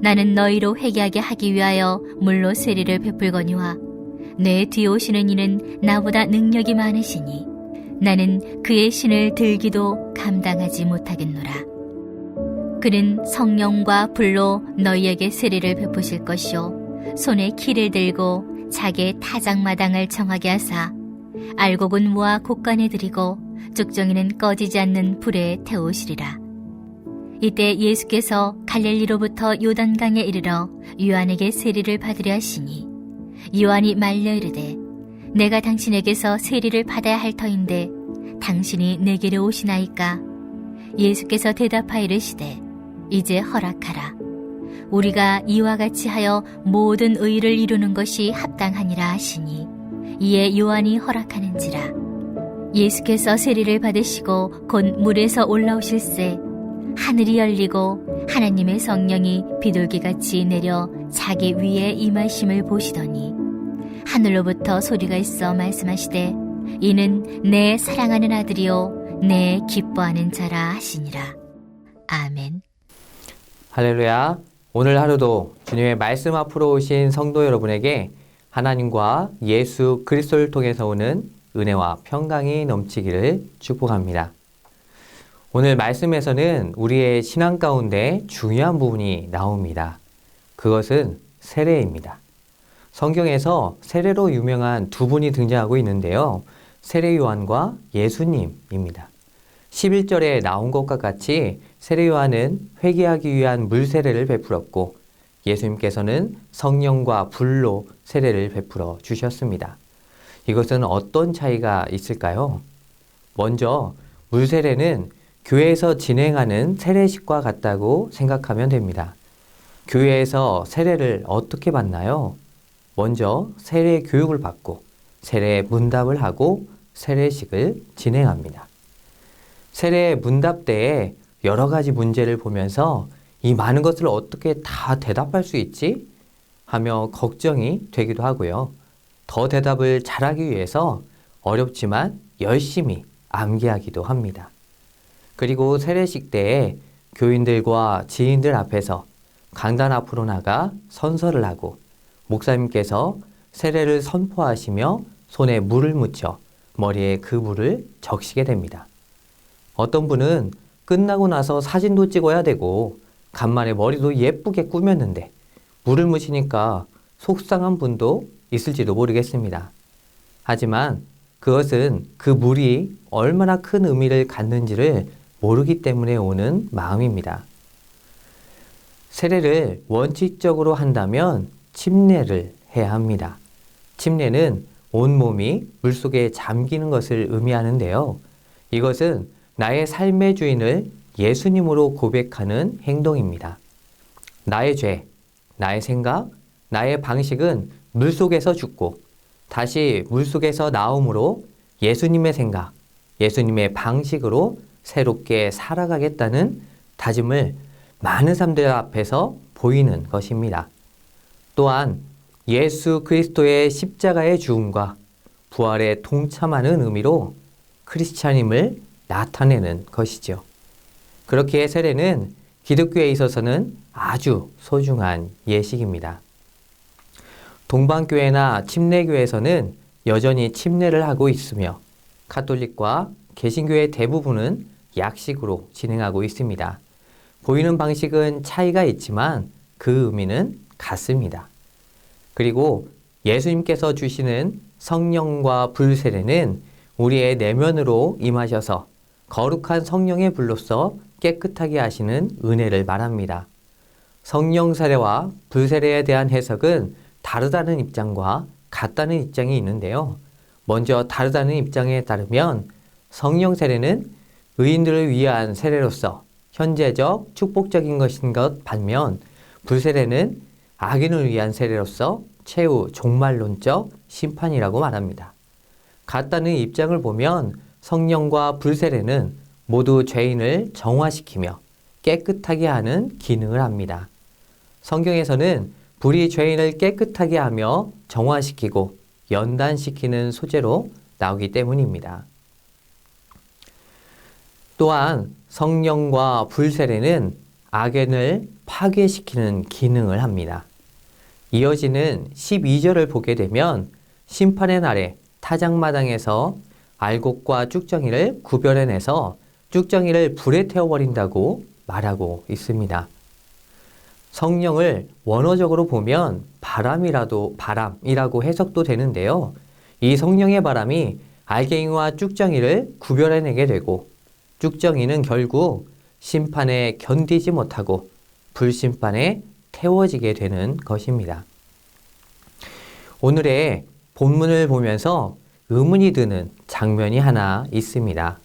나는 너희로 회개하게 하기 위하여 물로 세리를 베풀거니와 내 뒤에 오시는 이는 나보다 능력이 많으시니 나는 그의 신을 들기도 감당하지 못하겠노라. 그는 성령과 불로 너희에게 세리를 베푸실 것이요 손에 키를 들고 자기의 타작마당을 청하게 하사 알곡은 모아 곳간에 들이고 쭉정이는 꺼지지 않는 불에 태우시리라. 이때 예수께서 갈릴리로부터 요단강에 이르러 요한에게 세리를 받으려 하시니 요한이 말려 이르되 내가 당신에게서 세리를 받아야 할 터인데 당신이 내게로 오시나이까? 예수께서 대답하여 이르시되 이제 허락하라. 우리가 이와 같이 하여 모든 의를 이루는 것이 합당하니라 하시니 이에 요한이 허락하는지라. 예수께서 세리를 받으시고 곧 물에서 올라오실새 하늘이 열리고 하나님의 성령이 비둘기같이 내려 자기 위에 임하심을 보시더니 하늘로부터 소리가 있어 말씀하시되 이는 내 사랑하는 아들이요 내 기뻐하는 자라 하시니라. 아멘. 할렐루야. 오늘 하루도 주님의 말씀 앞으로 오신 성도 여러분에게 하나님과 예수 그리스도를 통해서 오는 은혜와 평강이 넘치기를 축복합니다. 오늘 말씀에서는 우리의 신앙 가운데 중요한 부분이 나옵니다. 그것은 세례입니다. 성경에서 세례로 유명한 두 분이 등장하고 있는데요. 세례 요한과 예수님입니다. 11절에 나온 것과 같이 세례 요한은 회개하기 위한 물 세례를 베풀었고 예수님께서는 성령과 불로 세례를 베풀어 주셨습니다. 이것은 어떤 차이가 있을까요? 먼저 물 세례는 교회에서 진행하는 세례식과 같다고 생각하면 됩니다. 교회에서 세례를 어떻게 받나요? 먼저 세례 교육을 받고 세례 문답을 하고 세례식을 진행합니다. 세례 문답 때에 여러 가지 문제를 보면서 이 많은 것을 어떻게 다 대답할 수 있지? 하며 걱정이 되기도 하고요. 더 대답을 잘하기 위해서 어렵지만 열심히 암기하기도 합니다. 그리고 세례식 때에 교인들과 지인들 앞에서 강단 앞으로 나가 선서를 하고 목사님께서 세례를 선포하시며 손에 물을 묻혀 머리에 그 물을 적시게 됩니다. 어떤 분은 끝나고 나서 사진도 찍어야 되고 간만에 머리도 예쁘게 꾸몄는데 물을 묻히니까 속상한 분도 있을지도 모르겠습니다. 하지만 그것은 그 물이 얼마나 큰 의미를 갖는지를 모르기 때문에 오는 마음입니다. 세례를 원칙적으로 한다면 침례를 해야 합니다. 침례는 온몸이 물속에 잠기는 것을 의미하는데요. 이것은 나의 삶의 주인을 예수님으로 고백하는 행동입니다. 나의 죄, 나의 생각, 나의 방식은 물속에서 죽고 다시 물속에서 나옴으로 예수님의 생각, 예수님의 방식으로 새롭게 살아가겠다는 다짐을 많은 사람들 앞에서 보이는 것입니다. 또한 예수 그리스도의 십자가의 죽음과 부활에 동참하는 의미로 크리스찬임을 나타내는 것이죠. 그렇게 세례는 기독교에 있어서는 아주 소중한 예식입니다. 동방교회나 침례교회에서는 여전히 침례를 하고 있으며 가톨릭과 개신교의 대부분은 약식으로 진행하고 있습니다. 보이는 방식은 차이가 있지만 그 의미는 같습니다. 그리고 예수님께서 주시는 성령과 불 세례는 우리의 내면으로 임하셔서 거룩한 성령의 불로서 깨끗하게 하시는 은혜를 말합니다. 성령 세례와 불 세례에 대한 해석은 다르다는 입장과 같다는 입장이 있는데요. 먼저 다르다는 입장에 따르면 성령 세례는 의인들을 위한 세례로서 현재적 축복적인 것인 것 반면 불 세례는 악인을 위한 세례로서 최후 종말론적 심판이라고 말합니다. 같다는 입장을 보면 성령과 불 세례는 모두 죄인을 정화시키며 깨끗하게 하는 기능을 합니다. 성경에서는 불이 죄인을 깨끗하게 하며 정화시키고 연단시키는 소재로 나오기 때문입니다. 또한 성령과 불 세례는 악인을 파괴시키는 기능을 합니다. 이어지는 12절을 보게 되면 심판의 날에 타작마당에서 알곡과 쭉정이를 구별해내서 쭉정이를 불에 태워버린다고 말하고 있습니다. 성령을 원어적으로 보면 바람이라고 해석도 되는데요. 이 성령의 바람이 알갱이와 쭉정이를 구별해내게 되고 쭉정이는 결국 심판에 견디지 못하고 불심판에 태워지게 되는 것입니다. 오늘의 본문을 보면서 의문이 드는 장면이 하나 있습니다.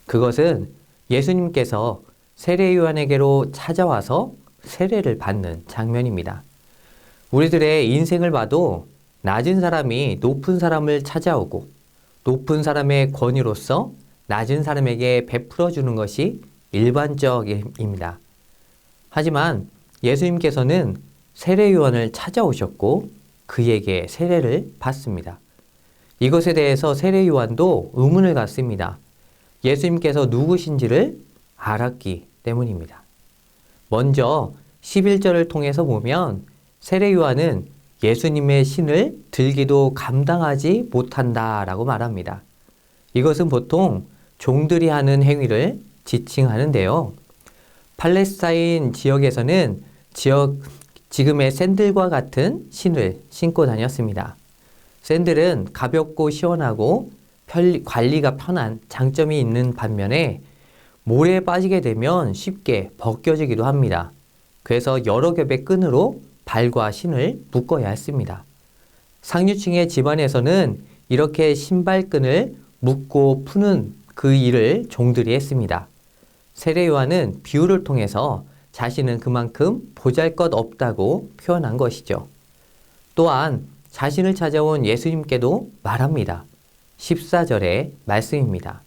그것은 예수님께서 세례 요한에게로 찾아와서 세례를 받는 장면입니다. 우리들의 인생을 봐도 낮은 사람이 높은 사람을 찾아오고 높은 사람의 권위로서 낮은 사람에게 베풀어 주는 것이 일반적입니다. 하지만 예수님께서는 세례 요한을 찾아오셨고 그에게 세례를 받습니다. 이것에 대해서 세례 요한도 의문을 갖습니다. 예수님께서 누구신지를 알았기 때문입니다. 먼저 11절을 통해서 보면 세례 요한은 예수님의 신을 들기도 감당하지 못한다라고 말합니다. 이것은 보통 종들이 하는 행위를 지칭하는데요. 팔레스타인 지역에서는 지금의 샌들과 같은 신을 신고 다녔습니다. 샌들은 가볍고 시원하고 관리가 편한 장점이 있는 반면에 모래에 빠지게 되면 쉽게 벗겨지기도 합니다. 그래서 여러 겹의 끈으로 발과 신을 묶어야 했습니다. 상류층의 집안에서는 이렇게 신발끈을 묶고 푸는 그 일을 종들이 했습니다. 세례 요한은 비유를 통해서 자신은 그만큼 보잘것없다고 표현한 것이죠. 또한 자신을 찾아온 예수님께도 말합니다. 14절의 말씀입니다.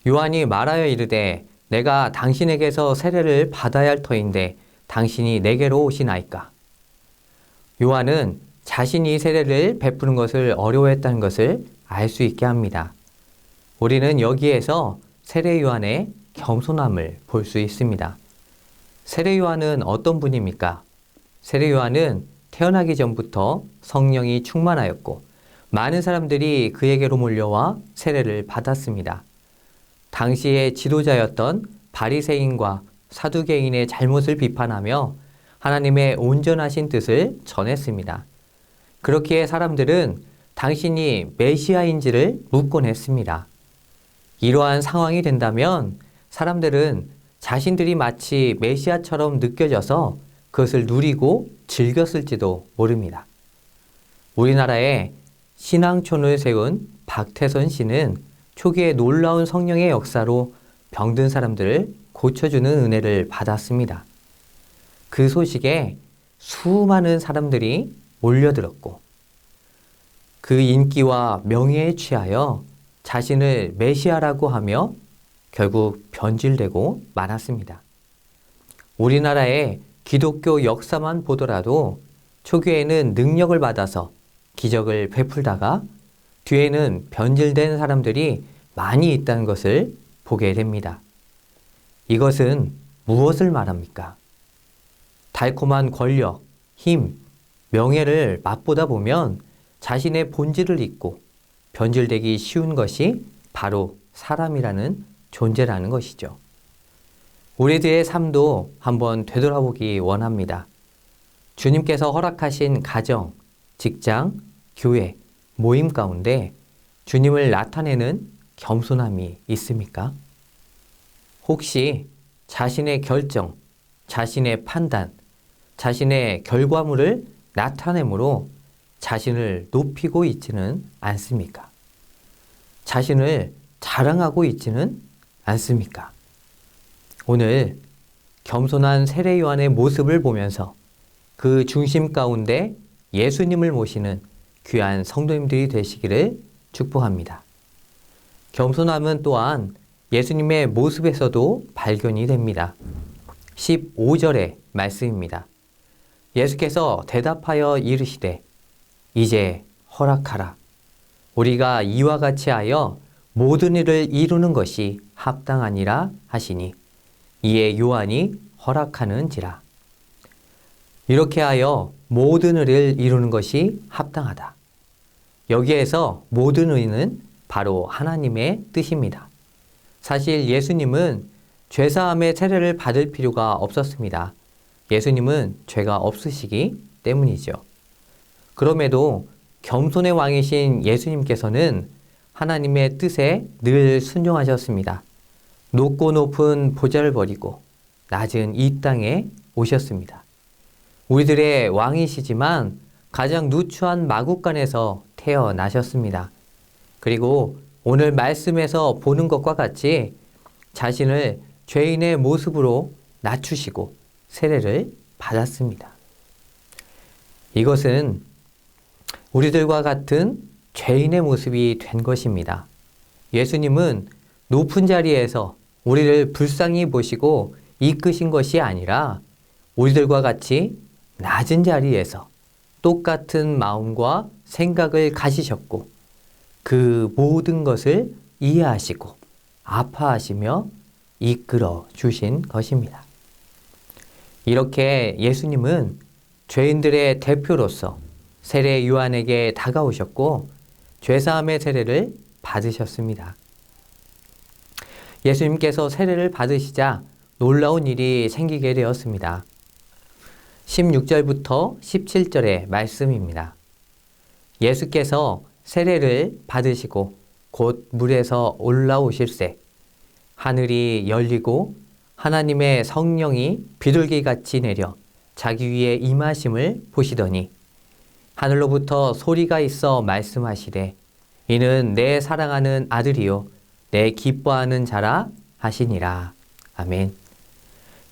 요한이 말하여 이르되 내가 당신에게서 세례를 받아야 할 터인데 당신이 내게로 오시나이까. 요한은 자신이 세례를 베푸는 것을 어려워했다는 것을 알 수 있게 합니다. 우리는 여기에서 세례 요한의 겸손함을 볼 수 있습니다. 세례 요한은 어떤 분입니까? 세례 요한은 태어나기 전부터 성령이 충만하였고 많은 사람들이 그에게로 몰려와 세례를 받았습니다. 당시의 지도자였던 바리새인과 사두개인의 잘못을 비판하며 하나님의 온전하신 뜻을 전했습니다. 그렇기에 사람들은 당신이 메시아인지를 묻곤 했습니다. 이러한 상황이 된다면 사람들은 자신들이 마치 메시아처럼 느껴져서 그것을 누리고 즐겼을지도 모릅니다. 우리나라에 신앙촌을 세운 박태선 씨는 초기에 놀라운 성령의 역사로 병든 사람들을 고쳐주는 은혜를 받았습니다. 그 소식에 수많은 사람들이 몰려들었고 그 인기와 명예에 취하여 자신을 메시아라고 하며 결국 변질되고 말았습니다. 우리나라의 기독교 역사만 보더라도 초기에는 능력을 받아서 기적을 베풀다가 뒤에는 변질된 사람들이 많이 있다는 것을 보게 됩니다. 이것은 무엇을 말합니까? 달콤한 권력, 힘, 명예를 맛보다 보면 자신의 본질을 잊고 변질되기 쉬운 것이 바로 사람이라는 존재라는 것이죠. 우리들의 삶도 한번 되돌아보기 원합니다. 주님께서 허락하신 가정, 직장, 교회, 모임 가운데 주님을 나타내는 겸손함이 있습니까? 혹시 자신의 결정, 자신의 판단, 자신의 결과물을 나타내므로 자신을 높이고 있지는 않습니까? 자신을 자랑하고 있지는 않습니까? 오늘 겸손한 세례 요한의 모습을 보면서 그 중심 가운데 예수님을 모시는 귀한 성도님들이 되시기를 축복합니다. 겸손함은 또한 예수님의 모습에서도 발견이 됩니다. 15절의 말씀입니다. 예수께서 대답하여 이르시되 이제 허락하라. 우리가 이와 같이 하여 모든 일을 이루는 것이 합당하니라 하시니 이에 요한이 허락하는지라. 이렇게 하여 모든 의를 이루는 것이 합당하다. 여기에서 모든 의는 바로 하나님의 뜻입니다. 사실 예수님은 죄사함의 세례를 받을 필요가 없었습니다. 예수님은 죄가 없으시기 때문이죠. 그럼에도 겸손의 왕이신 예수님께서는 하나님의 뜻에 늘 순종하셨습니다. 높고 높은 보좌를 버리고 낮은 이 땅에 오셨습니다. 우리들의 왕이시지만 가장 누추한 마국간에서 태어나셨습니다. 그리고 오늘 말씀에서 보는 것과 같이 자신을 죄인의 모습으로 낮추시고 세례를 받았습니다. 이것은 우리들과 같은 죄인의 모습이 된 것입니다. 예수님은 높은 자리에서 우리를 불쌍히 보시고 이끄신 것이 아니라 우리들과 같이 낮은 자리에서 똑같은 마음과 생각을 가지셨고 그 모든 것을 이해하시고 아파하시며 이끌어 주신 것입니다. 이렇게 예수님은 죄인들의 대표로서 세례 요한에게 다가오셨고 죄사함의 세례를 받으셨습니다. 예수님께서 세례를 받으시자 놀라운 일이 생기게 되었습니다. 16절부터 17절의 말씀입니다. 예수께서 세례를 받으시고 곧 물에서 올라오실새 하늘이 열리고 하나님의 성령이 비둘기같이 내려 자기 위에 임하심을 보시더니 하늘로부터 소리가 있어 말씀하시되 이는 내 사랑하는 아들이요 내 기뻐하는 자라 하시니라. 아멘.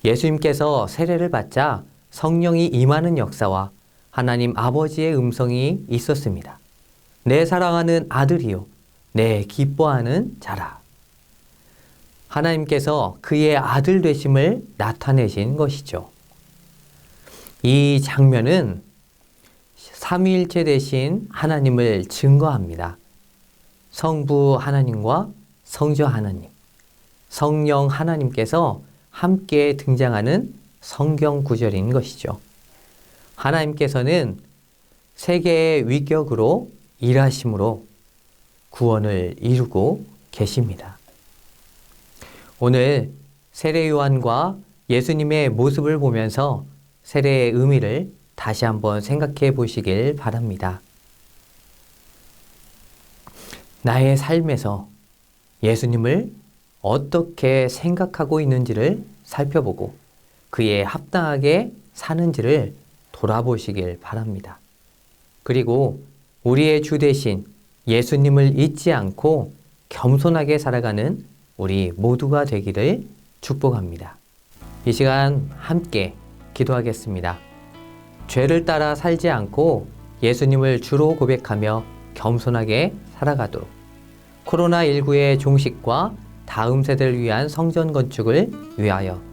예수님께서 세례를 받자 성령이 임하는 역사와 하나님 아버지의 음성이 있었습니다. 내 사랑하는 아들이요 내 기뻐하는 자라. 하나님께서 그의 아들 되심을 나타내신 것이죠. 이 장면은 삼위일체 되신 하나님을 증거합니다. 성부 하나님과 성자 하나님, 성령 하나님께서 함께 등장하는 성경 구절인 것이죠. 하나님께서는 세계의 위격으로 일하심으로 구원을 이루고 계십니다. 오늘 세례 요한과 예수님의 모습을 보면서 세례의 의미를 다시 한번 생각해 보시길 바랍니다. 나의 삶에서 예수님을 어떻게 생각하고 있는지를 살펴보고 그에 합당하게 사는지를 돌아보시길 바랍니다. 그리고 우리의 주 되신 예수님을 잊지 않고 겸손하게 살아가는 우리 모두가 되기를 축복합니다. 이 시간 함께 기도하겠습니다. 죄를 따라 살지 않고 예수님을 주로 고백하며 겸손하게 살아가도록 코로나19의 종식과 다음 세대를 위한 성전 건축을 위하여